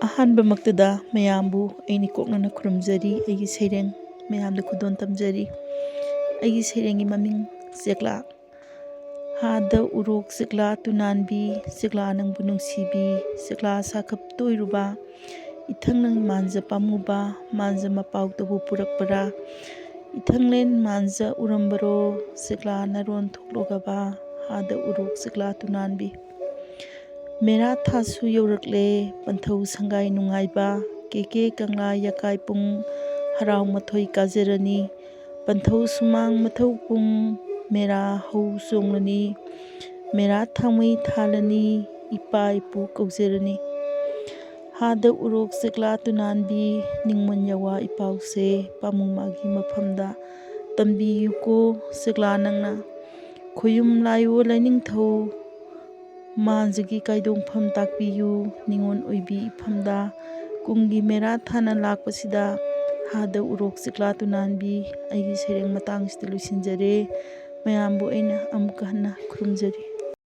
ꯑꯍꯥꯟꯕꯃꯛꯇꯗ ꯃꯌꯥꯝꯕꯨ ꯑꯩꯅ ꯀꯣꯛꯅꯅ ꯈꯨꯔꯨꯝꯖꯔꯤ, ꯑꯩꯒꯤ ꯁꯩꯔꯦꯡ ꯃꯌꯥꯝꯗ ꯈꯨꯗꯣꯜ ꯇꯝꯖꯔꯤ꯫ ꯑꯩꯒꯤ ꯁꯩꯔꯦꯡꯒꯤ ꯃꯃꯤꯡ ꯆꯦꯛꯂꯥ꯫ ꯍꯥꯗ ꯎꯔꯣꯛ ꯆꯦꯛꯂꯥ ꯇꯨꯅꯥꯟꯕꯤ, ꯆꯦꯛꯂꯥ ꯅꯪꯕꯨ ꯅꯨꯡꯁꯤꯕꯤ, ꯆꯦꯛꯂꯥ ꯁꯥꯈꯞ ꯇꯣꯏꯔꯨꯕ, ꯏꯊꯪ ꯅꯪ ꯃꯥꯟꯖ ꯄꯥꯝꯃꯨꯕ, ꯃꯥꯟꯖ ꯃꯄꯥꯎꯇꯕꯨ ꯄꯨꯔꯛꯄꯔꯥ, ꯏꯊꯪꯂꯦꯟ ꯃꯥꯟꯖ ꯎꯔꯝꯕꯔꯣ, ꯆꯦꯛꯂꯥ ꯅꯔꯣꯟ ꯊꯣꯛꯂꯣꯒꯕ, ꯍꯥꯗ ꯎꯔꯣꯛ ꯆꯦꯛꯂꯥ ꯇꯨꯅꯥꯟꯕꯤ꯫ ꯃꯦꯔꯥ ꯊꯥꯁꯨ ꯌꯧꯔꯛꯂꯦ, ꯄꯟꯊꯧ ꯁꯪꯒꯥꯏ ꯅꯨꯡꯉꯥꯏꯕ, ꯀꯦꯀꯦ ꯀꯪꯂꯥ ꯌꯥꯀꯥꯏ ꯄꯨꯡ, ꯍꯔꯥꯎ ꯃꯊꯣꯏ ꯀꯥꯖꯔꯅꯤ, ꯄꯟꯊꯧ ꯁꯨꯃꯥꯡ ꯃꯊꯧ ꯄꯨꯡ, ꯃꯦꯔꯥ ꯍꯧ ꯆꯣꯡꯂꯅꯤ, ꯃꯦꯔꯥ ꯊꯥꯡꯃꯩ ꯊꯥꯜꯂꯅꯤ, ꯏꯄꯥ ꯏꯄꯨ ꯀꯧꯖꯔꯅꯤ꯫ ꯍꯥꯗ ꯎꯔꯣꯛ ꯆꯦꯛꯂꯥ ꯇꯨꯅꯥꯟꯕꯤ, ꯅꯤꯡꯃꯟ ꯌꯥꯋꯥ ꯏꯄꯥꯎꯁꯦ, ꯄꯥꯃꯨ ꯃꯥꯒꯤ ꯃꯐꯝꯗ ꯇꯝꯕꯤꯌꯨꯀꯣ ꯆꯦꯛꯂꯥ ꯅꯪꯅ, ꯈꯣꯌꯨꯝ ꯂꯥꯏꯑꯣ ꯂꯥꯏꯅꯤꯡꯊꯧ, ꯃꯥꯟꯖꯒꯤ ꯀꯥꯏꯗꯣꯡꯐꯝ ꯇꯥꯛꯄꯤꯌꯨ, ꯅꯤꯉꯣꯟ ꯑꯣꯏꯕꯤ ꯏꯐꯝꯗ, ꯀꯨꯝꯒꯤ ꯃꯦꯔꯥ ꯊꯥꯅ ꯂꯥꯛꯄꯁꯤꯗ, ꯍꯥꯗ ꯎꯔꯣꯛ ꯆꯦꯛꯂꯥ ꯇꯨꯅꯥꯟꯕꯤ꯫ ꯑꯩꯒꯤ ꯁꯩꯔꯦꯡ ꯃꯇꯥꯡꯁꯤꯗ ꯂꯣꯏꯁꯤꯟꯖꯔꯦ꯫ ꯃꯌꯥꯝꯕꯨ ꯑꯩꯅ ꯑꯃꯨꯛꯀ ꯍꯟꯅ ꯈꯨꯔꯨꯝꯖꯔꯤ꯫